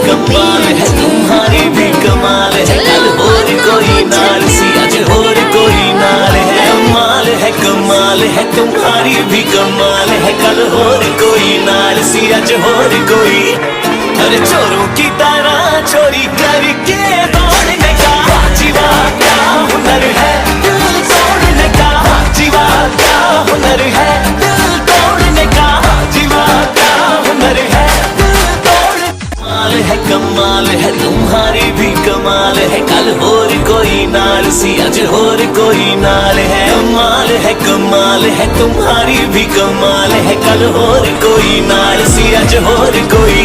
कमाल है तुम्हारी भी कमाल है, कल और कोई नाल सी अज और कोई नाल है। कमाल है तुम्हारी भी कमाल है, कल और कोई नाल सी अज और कोई। अरे चोरों की तरह चोरी करके दौड़ने का जीवा क्या हुनर है, दिल तोड़ने का जीवा क्या हुनर है, दिल तोड़ने का जीवा क्या हुनर है, दिल तोड़। कमाल है तुम्हारी भी कमाल है, कल और कोई नाल सी अज और कोई नाल है। कमाल है तुम्हारी भी कमाल है, कल और कोई नाल सी अज और कोई।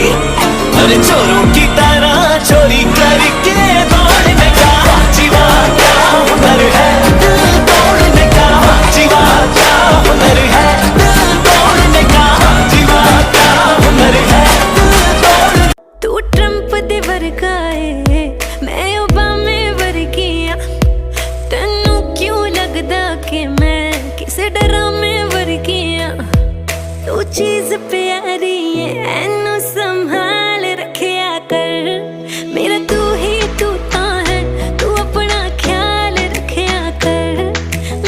अरे चोरों की तरह चोरी करके दौड़ने का जीवा क्या हुनर है, दिल तोड़ने का जीवा क्या हुनर है, दिल तोड़ने का जीवा क्या हुनर है, दिल तोड़। तू ट्रंप दे वर्गा है, मैं ओबामे वर्गिया, तेनू क्यों लगदा कि मैं किसे डरामे वर्गिया। तू चीज प्यारी है एनू संभाल रखिया कर, मेरा तू ही तू ता है, तू अपना ख्याल रखिया कर।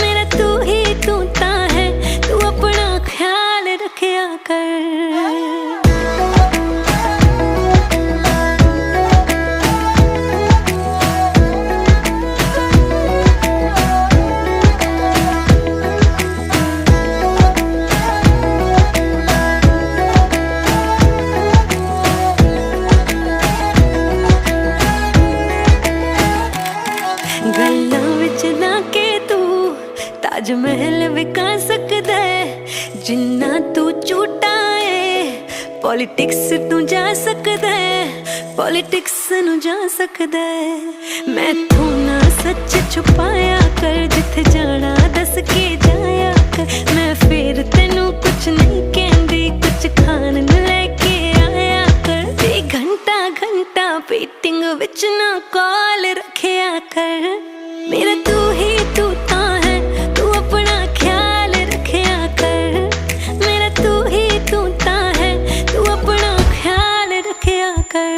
मेरा तू ही तू ता है, तू अपना ख्याल रखिया कर। ताज महल विका सकदा है जिन्ना तू झूठा है, पॉलिटिक्स तू जा सकदा है, पॉलिटिक्स नू जा सकदा है। मैं तू ना सच छुपाया कर, जिथे जाना दस के जाया कर। मैं फिर तेनू कुछ नहीं कहंदी, कुछ खान नू लेके आया कर। ते घंटा घंटा वेटिंग विच ना कॉल रखिया कर। मेरा तू ही तू ता है, तू अपना ख्याल रखिया कर। मेरा तू ही तू ता है, तू अपना ख्याल रखिया कर।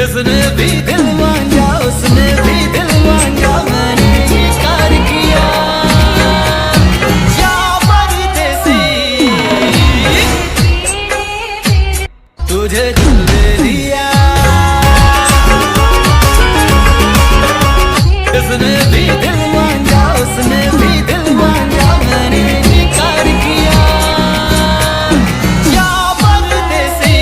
जिसने भी दिल मांगा उसने भी दिल मांगा, मैंने इनकार किया। क्या परदेसी तुझे दिल दे दिया, जिसने भी दिल मांगा उसने भी दिल मांगा, मैंने इनकार किया। क्या परदेसी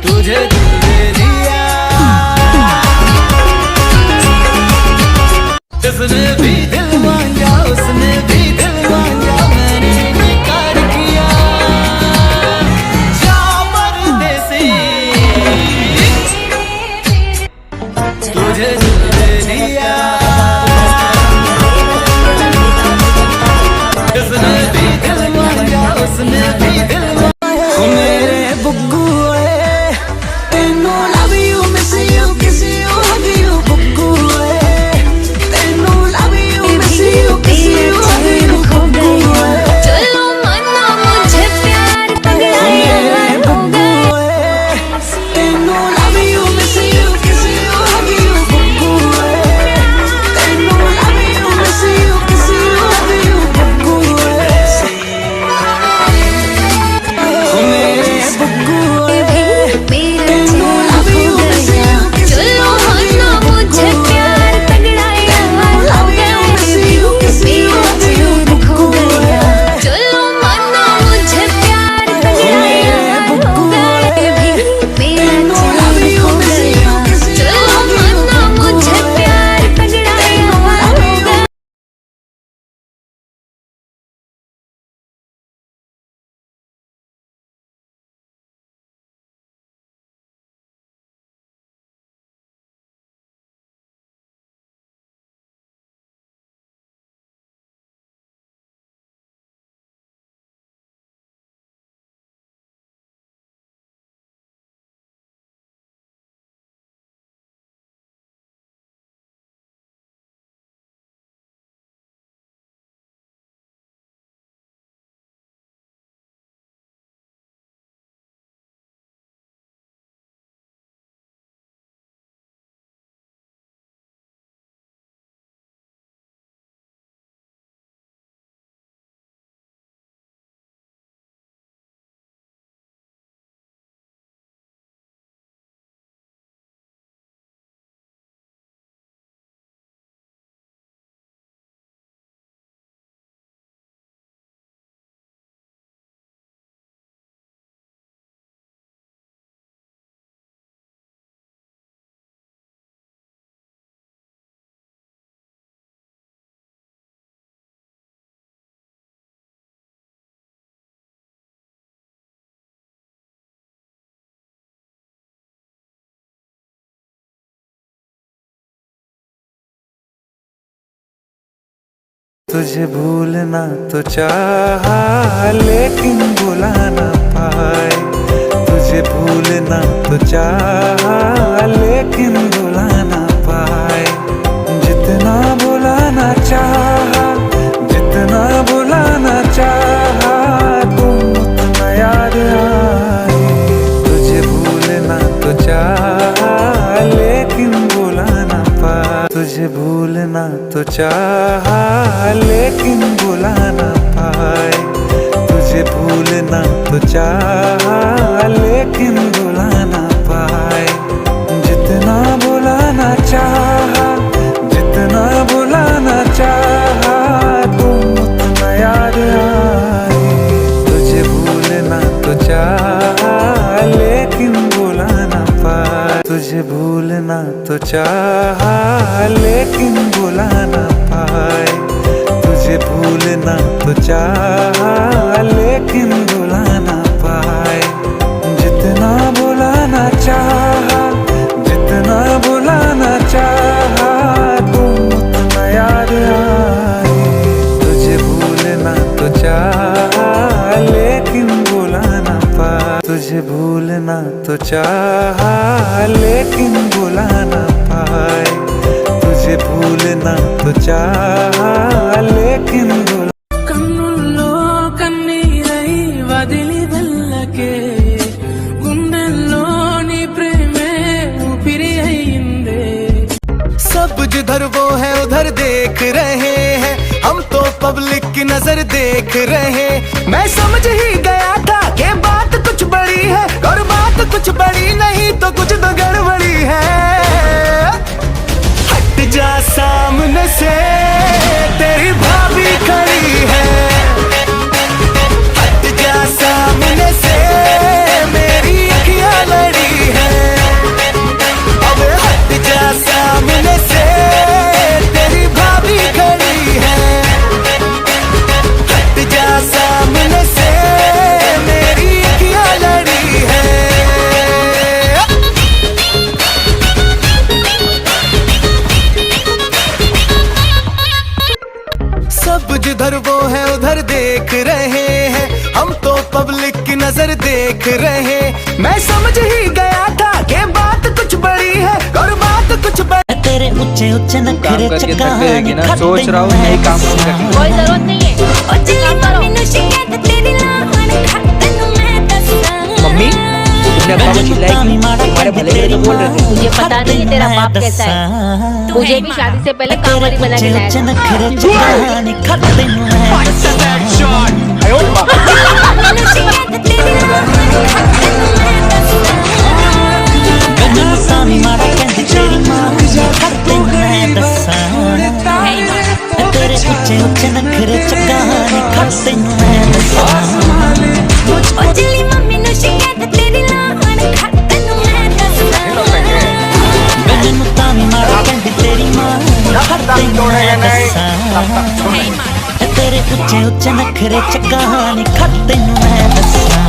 तुझे दिल दे दिया, जिसने भी दिल मांगा उसने भी दिल मांगा, मैंने इनकार किया। क्या परदेसी तुझे दिल दे दिया, जिसने भी दिल मांगा उसने भी दिल मांगा। ओ मेरे बुग्गू तेनू लव यू मिस यू किस यू हग यू, बुग्गू तेनू लव यू मिस यू किस यू हग यू, बुग्गू चलो मानो मुझे प्यार तगड़ा यार हो गए। तेनू लव यू मिस यू किस यू हग यू, बुग्गू तेनू लव यू मिस यू किस यू हग यू, बुग्गू ओ मेरे बुग्गू तेनू लव यू मिस यू, चलो मानो मुझे प्यार तगड़ा यार हो गए। खो गया चलो मानो मुझे प्यार तगड़ा यार हो गए। मेरा चैन खो गया चलो मानो मुझे प्यार तगड़ा यार हो गया। तुझे भूलना तो चाहा लेकिन भुला ना पाए, तुझे भूलना तो चाहा लेकिन भुला ना पाए। जितना भुलाना चाहा जितना भुलाना चाहा तुम उतना याद आए। तुझे भूलना तो चाहा लेकिन भुला ना पाए, तुझे भूलना तो चाहा लेकिन भुला ना पाए। तुझे भूलना तो चाहा लेकिन भुला ना पाए। जितना भुलाना चाहा जितना भुलाना चाहा तुम उतना याद आए। तुझे भूलना तो चाहा लेकिन भुला ना पाए, तुझे भूलना तो चाहा लेकिन भुला ना पाए। तुझे भूलना तो चाहा लेकिन भुला ना पाए। जितना भुलाना चाहा जितना भुलाना चाहा तुम उतना याद आए। तुझे भूलना तो चाहा लेकिन भुला ना पाए, तुझे भूलना तो चाहा लेकिन भुला ना पाए। तुझे भूलना तो चाहा लेकिन भुला। కన్నుల్లో కన్నీరై వదిలి వెళ్ళకే, గుండె देख रहे। मैं समझ ही गया था कि बात कुछ बड़ी है, और बात कुछ बड़ी नहीं तो कुछ तो गड़बड़ी है। हट जा सामने से, तेरी भाभी खड़ी है। हट जा सामने से, मेरी अखियां लड़ी है। अब हट जा सामने से, तेरी भाभी खड़ी है। हट जा सामने से, मेरी अखियां लड़ी है। सब जिधर वो है उधर देख रहे हैं, हम तो पब्लिक की नजर देख रहे। मैं समझ ही गया था कि बात कुछ बड़ी है, और बात कुछ बड़ी। तेरे ऊंचे ऊंचे नखरे चकाने ना सोच रहा हूँ यही काम करूँ। कोई जरूरत नहीं है, काम करो। मम्मी तुमने अब्बा को चिल्लाई क्यों? हमारे भले के लिए तो बोल रहे थे। मुझे पता नहीं है तेरा बाप कैसा है। मुझे भी शादी से पहले कांवड़ी बना के लाया था। तेरे ऊंचे ऊंचे नखरे चकाने खाते मैं दस्सां।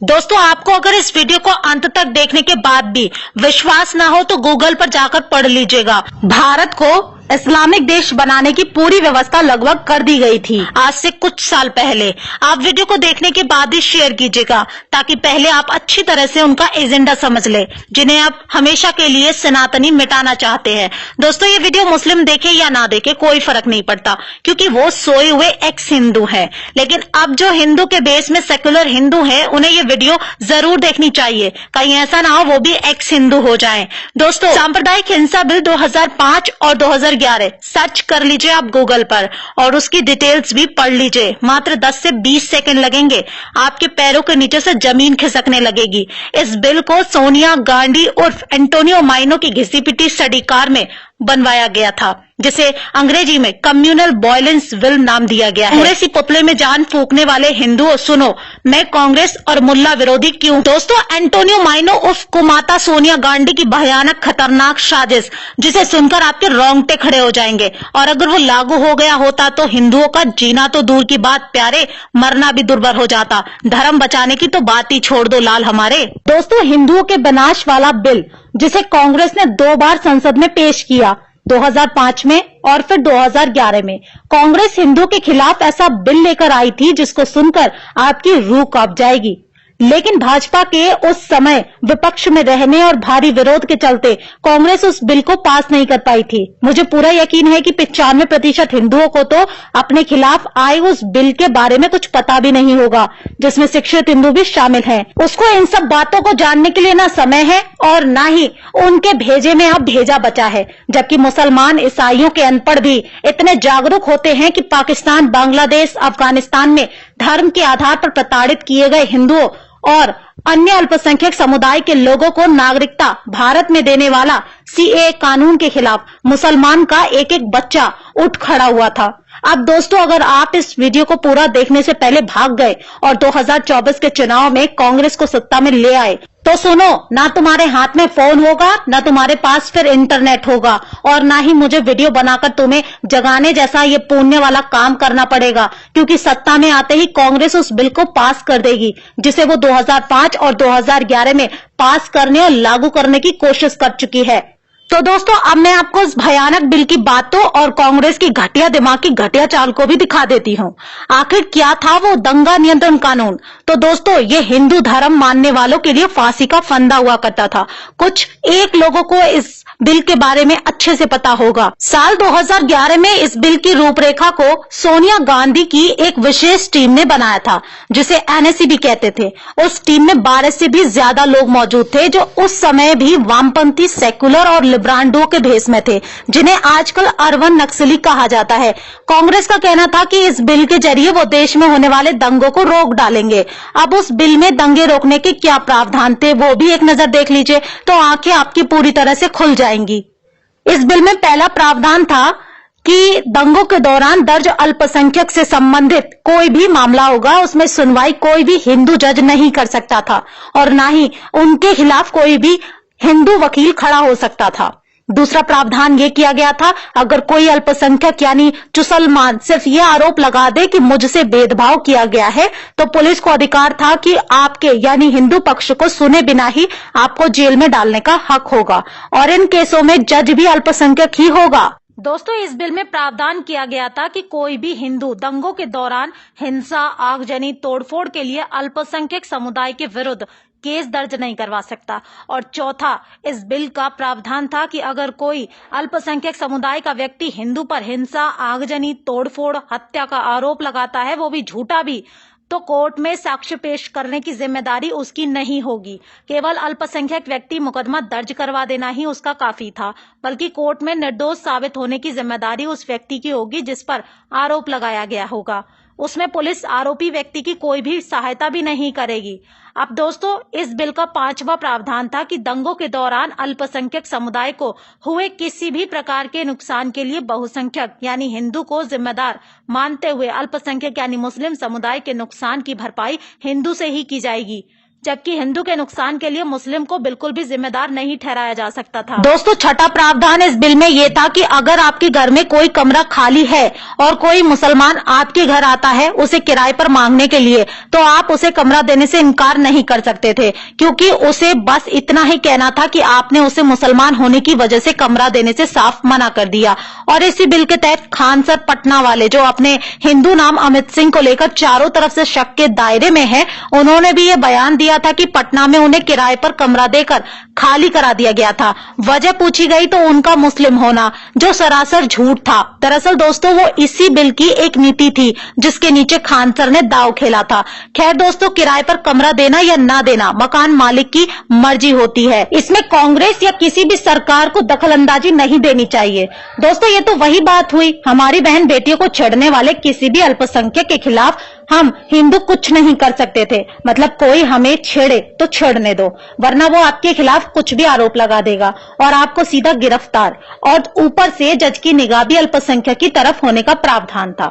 दोस्तों, आपको अगर इस वीडियो को अंत तक देखने के बाद भी विश्वास ना हो तो गूगल पर जाकर पढ़ लीजिएगा। भारत को इस्लामिक देश बनाने की पूरी व्यवस्था लगभग कर दी गई थी आज से कुछ साल पहले। आप वीडियो को देखने के बाद ही शेयर कीजिएगा, ताकि पहले आप अच्छी तरह से उनका एजेंडा समझ ले, जिन्हें आप हमेशा के लिए सनातनी मिटाना चाहते हैं। दोस्तों, ये वीडियो मुस्लिम देखे या ना देखे कोई फर्क नहीं पड़ता, क्योंकि वो सोए हुए एक्स हिंदू है। लेकिन अब जो हिंदू के बेस में सेक्युलर हिंदू है, उन्हें ये वीडियो जरूर देखनी चाहिए, कहीं ऐसा ना हो वो भी एक्स हिंदू हो जाए। दोस्तों, सांप्रदायिक हिंसा बिल 2005 और 2011 सर्च कर लीजिए आप गूगल पर, और उसकी डिटेल्स भी पढ़ लीजिए। मात्र 10 से 20 सेकंड लगेंगे, आपके पैरों के नीचे से जमीन खिसकने लगेगी। इस बिल को सोनिया गांधी उर्फ एंटोनियो माइनो की घिसी पिटी स्टडी कार में बनवाया गया था, जिसे अंग्रेजी में कम्युनल वायलेंस बिल नाम दिया गया है। कांग्रेसी पुतले में जान फूकने वाले हिंदुओं सुनो, मैं कांग्रेस और मुल्ला विरोधी क्यों। दोस्तों, एंटोनियो माइनो उर्फ कुमाता सोनिया गांधी की भयानक खतरनाक साजिश, जिसे सुनकर आपके रोंगटे खड़े हो जाएंगे, और अगर वो लागू हो गया होता तो हिंदुओं का जीना तो दूर की बात प्यारे, मरना भी दुर्बर हो जाता। धर्म बचाने की तो बात ही छोड़ दो लाल हमारे। दोस्तों, हिंदुओं के विनाश वाला बिल, जिसे कांग्रेस ने 2 बार संसद में पेश किया, 2005 में और फिर 2011 में, कांग्रेस हिंदुओं के खिलाफ ऐसा बिल लेकर आई थी जिसको सुनकर आपकी रूह कांप जाएगी। लेकिन भाजपा के उस समय विपक्ष में रहने और भारी विरोध के चलते कांग्रेस उस बिल को पास नहीं कर पाई थी। मुझे पूरा यकीन है कि 95% हिंदुओं को तो अपने खिलाफ आए उस बिल के बारे में कुछ पता भी नहीं होगा, जिसमें शिक्षित हिंदू भी शामिल हैं। उसको इन सब बातों को जानने के लिए ना समय है और ना ही उनके भेजे में अब भेजा बचा है। जबकि मुसलमान ईसाइयों के अनपढ़ भी इतने जागरूक होते हैं कि पाकिस्तान, बांग्लादेश, अफगानिस्तान में धर्म के आधार पर प्रताड़ित किए गए हिंदुओं और अन्य अल्पसंख्यक समुदाय के लोगों को नागरिकता भारत में देने वाला सीएए कानून के खिलाफ मुसलमान का एक एक बच्चा उठ खड़ा हुआ था। अब दोस्तों, अगर आप इस वीडियो को पूरा देखने से पहले भाग गए और 2024 के चुनाव में कांग्रेस को सत्ता में ले आए, तो सुनो, ना तुम्हारे हाथ में फोन होगा, ना तुम्हारे पास फिर इंटरनेट होगा, और ना ही मुझे वीडियो बनाकर तुम्हें जगाने जैसा ये पुण्य वाला काम करना पड़ेगा, क्योंकि सत्ता में आते ही कांग्रेस उस बिल को पास कर देगी, जिसे वो 2005 और 2011 में पास करने और लागू करने की कोशिश कर चुकी है। तो दोस्तों, अब मैं आपको इस भयानक बिल की बातों और कांग्रेस की घटिया दिमाग की घटिया चाल को भी दिखा देती हूँ। आखिर क्या था वो दंगा नियंत्रण कानून? तो दोस्तों, ये हिंदू धर्म मानने वालों के लिए फांसी का फंदा हुआ करता था। कुछ एक लोगों को इस बिल के बारे में अच्छे से पता होगा। साल 2011 में इस बिल की रूपरेखा को सोनिया गांधी की एक विशेष टीम ने बनाया था, जिसे एनएसी भी कहते थे। उस टीम में 12 से भी ज्यादा लोग मौजूद थे, जो उस समय भी वामपंथी, सेकुलर और ब्रांडों के भेष में थे, जिन्हें आजकल अर्बन नक्सली कहा जाता है। कांग्रेस का कहना था कि इस बिल के जरिए वो देश में होने वाले दंगों को रोक डालेंगे। अब उस बिल में दंगे रोकने के क्या प्रावधान थे, वो भी एक नजर देख लीजिए तो आंखें आपकी पूरी तरह से खुल जाएंगी। इस बिल में पहला प्रावधान था कि दंगों के दौरान दर्ज अल्पसंख्यक से संबंधित कोई भी मामला होगा, उसमें सुनवाई कोई भी हिंदू जज नहीं कर सकता था और ना ही उनके खिलाफ कोई भी हिंदू वकील खड़ा हो सकता था। दूसरा प्रावधान ये किया गया था, अगर कोई अल्पसंख्यक यानी मुसलमान सिर्फ ये आरोप लगा दे कि मुझसे भेदभाव किया गया है, तो पुलिस को अधिकार था कि आपके यानी हिंदू पक्ष को सुने बिना ही आपको जेल में डालने का हक होगा और इन केसों में जज भी अल्पसंख्यक ही होगा। दोस्तों, इस बिल में प्रावधान किया गया था कि कोई भी हिंदू दंगों के दौरान हिंसा, आगजनी, तोड़फोड़ के लिए अल्पसंख्यक समुदाय के विरुद्ध केस दर्ज नहीं करवा सकता। और चौथा, इस बिल का प्रावधान था कि अगर कोई अल्पसंख्यक समुदाय का व्यक्ति हिंदू पर हिंसा, आगजनी, तोड़फोड़, हत्या का आरोप लगाता है, वो भी झूठा भी, तो कोर्ट में साक्ष्य पेश करने की जिम्मेदारी उसकी नहीं होगी। केवल अल्पसंख्यक व्यक्ति मुकदमा दर्ज करवा देना ही उसका काफी था, बल्कि कोर्ट में निर्दोष साबित होने की जिम्मेदारी उस व्यक्ति की होगी जिस पर आरोप लगाया गया होगा। उसमें पुलिस आरोपी व्यक्ति की कोई भी सहायता भी नहीं करेगी। अब दोस्तों, इस बिल का पांचवा प्रावधान था कि दंगों के दौरान अल्पसंख्यक समुदाय को हुए किसी भी प्रकार के नुकसान के लिए बहुसंख्यक यानी हिंदू को जिम्मेदार मानते हुए अल्पसंख्यक यानी मुस्लिम समुदाय के नुकसान की भरपाई हिंदू से ही की जाएगी, जबकि हिंदू के नुकसान के लिए मुस्लिम को बिल्कुल भी जिम्मेदार नहीं ठहराया जा सकता था। दोस्तों, छठा प्रावधान इस बिल में ये था कि अगर आपके घर में कोई कमरा खाली है और कोई मुसलमान आपके घर आता है उसे किराए पर मांगने के लिए, तो आप उसे कमरा देने से इनकार नहीं कर सकते थे, क्योंकि उसे बस इतना ही कहना था कि आपने उसे मुसलमान होने की वजह से कमरा देने से साफ मना कर दिया। और इसी बिल के तहत खान सर पटना वाले, जो अपने हिंदू नाम अमित सिंह को लेकर चारों तरफ से शक के दायरे में है, उन्होंने भी ये बयान दिया था कि पटना में उन्हें किराए पर कमरा देकर खाली करा दिया गया था। वजह पूछी गई तो उनका मुस्लिम होना, जो सरासर झूठ था। दरअसल दोस्तों, वो इसी बिल की एक नीति थी जिसके नीचे खान सर ने दांव खेला था। खैर दोस्तों, किराए पर कमरा देना या ना देना मकान मालिक की मर्जी होती है, इसमें कांग्रेस या किसी भी सरकार को दखलंदाजी नहीं देनी चाहिए। दोस्तों, ये तो वही बात हुई, हमारी बहन बेटियों को छेड़ने वाले किसी भी अल्पसंख्यक के खिलाफ हम हिंदू कुछ नहीं कर सकते थे। मतलब कोई हमें छेड़े तो छेड़ने दो, वरना वो आपके खिलाफ कुछ भी आरोप लगा देगा और आपको सीधा गिरफ्तार, और ऊपर से जज की निगाह भी अल्पसंख्यक की तरफ होने का प्रावधान था।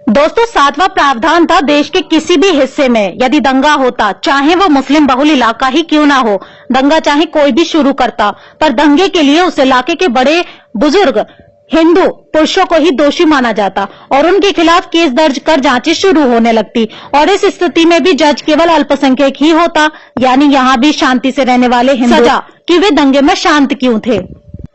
दोस्तों, सातवां प्रावधान था, देश के किसी भी हिस्से में यदि दंगा होता, चाहे वो मुस्लिम बहुल इलाका ही क्यों ना हो, दंगा चाहे कोई भी शुरू करता, पर दंगे के लिए उस इलाके के बड़े बुजुर्ग हिंदू पुरुषों को ही दोषी माना जाता और उनके खिलाफ केस दर्ज कर जांचें शुरू होने लगती। और इस स्थिति में भी जज केवल अल्पसंख्यक ही होता, यानी यहाँ भी शांति से रहने वाले हिंदू, सजा कि वे दंगे में शांत क्यों थे।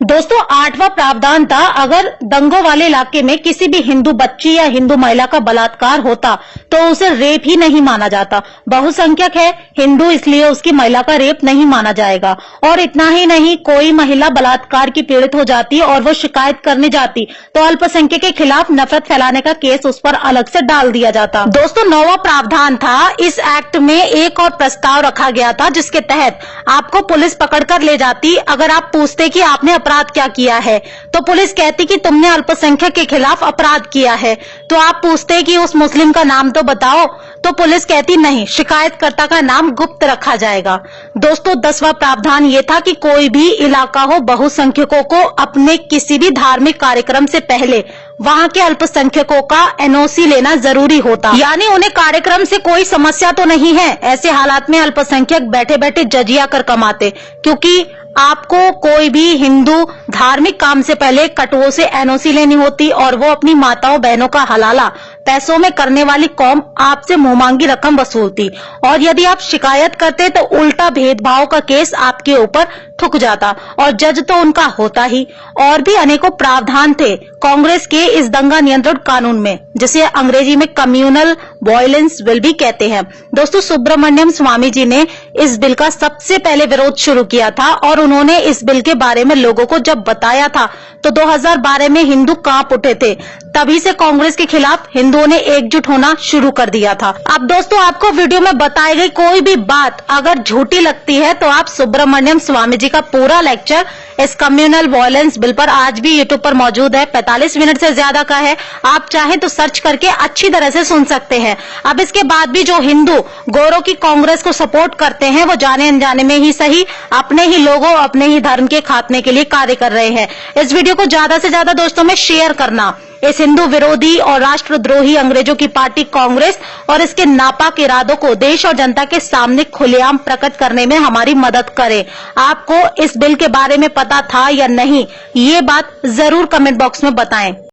दोस्तों, आठवां प्रावधान था, अगर दंगों वाले इलाके में किसी भी हिंदू बच्ची या हिंदू महिला का बलात्कार होता तो उसे रेप ही नहीं माना जाता। बहुसंख्यक है हिंदू, इसलिए उसकी महिला का रेप नहीं माना जाएगा। और इतना ही नहीं, कोई महिला बलात्कार की पीड़ित हो जाती और वो शिकायत करने जाती तो अल्पसंख्यक के खिलाफ नफरत फैलाने का केस उस पर अलग से डाल दिया जाता। दोस्तों, नौवां प्रावधान था, इस एक्ट में एक और प्रस्ताव रखा गया था जिसके तहत आपको पुलिस पकड़कर ले जाती अगर आप पूछते कि आपने अपराध क्या किया है, तो पुलिस कहती कि तुमने अल्पसंख्यक के खिलाफ अपराध किया है। तो आप पूछते कि उस मुस्लिम का नाम तो बताओ, तो पुलिस कहती नहीं, शिकायतकर्ता का नाम गुप्त रखा जाएगा। दोस्तों, 10वां प्रावधान ये था कि कोई भी इलाका हो, बहुसंख्यकों को अपने किसी भी धार्मिक कार्यक्रम से पहले वहां के अल्पसंख्यकों का एनओसी लेना जरूरी होता, यानी उन्हें कार्यक्रम से कोई समस्या तो नहीं है। ऐसे हालात में अल्पसंख्यक बैठे बैठे जजिया कर कमाते, क्योंकि आपको कोई भी हिंदू धार्मिक काम से पहले कटुओं से एनओसी लेनी होती और वो अपनी माताओं बहनों का हलाला पैसों में करने वाली कौम आपसे मुंहमांगी रकम वसूलती, और यदि आप शिकायत करते तो उल्टा भेदभाव का केस आपके ऊपर ठुक जाता और जज तो उनका होता ही। और भी अनेकों प्रावधान थे कांग्रेस के इस दंगा नियंत्रण कानून में, जिसे अंग्रेजी में कम्युनल वायलेंस बिल भी कहते हैं। दोस्तों, सुब्रमण्यम स्वामी जी ने इस बिल का सबसे पहले विरोध शुरू किया था और उन्होंने इस बिल के बारे में लोगों को जब बताया था तो 2012 में हिंदू कांप उठे थे। तभी से कांग्रेस के खिलाफ हिंदुओं ने एकजुट होना शुरू कर दिया था। अब दोस्तों, आपको वीडियो में बताई गई कोई भी बात अगर झूठी लगती है तो आप सुब्रमण्यम स्वामी जी का पूरा लेक्चर इस कम्युनल वायलेंस बिल पर आज भी यूट्यूब पर मौजूद है। 45 मिनट से ज्यादा का है, आप चाहें तो सर्च करके अच्छी तरह से सुन सकते हैं। अब इसके बाद भी जो हिंदू गोरों की कांग्रेस को सपोर्ट करते हैं वो जाने अनजाने में ही सही अपने ही लोगों, अपने ही धर्म के खात्मे के लिए कार्य कर रहे हैं। इस वीडियो को ज्यादा से ज्यादा दोस्तों में शेयर करना इस हिंदू विरोधी और राष्ट्रद्रोही अंग्रेजों की पार्टी कांग्रेस और इसके नापाक इरादों को देश और जनता के सामने खुलेआम प्रकट करने में हमारी मदद करे। आपको इस बिल के बारे में पता था या नहीं, ये बात जरूर कमेंट बॉक्स में बताएं।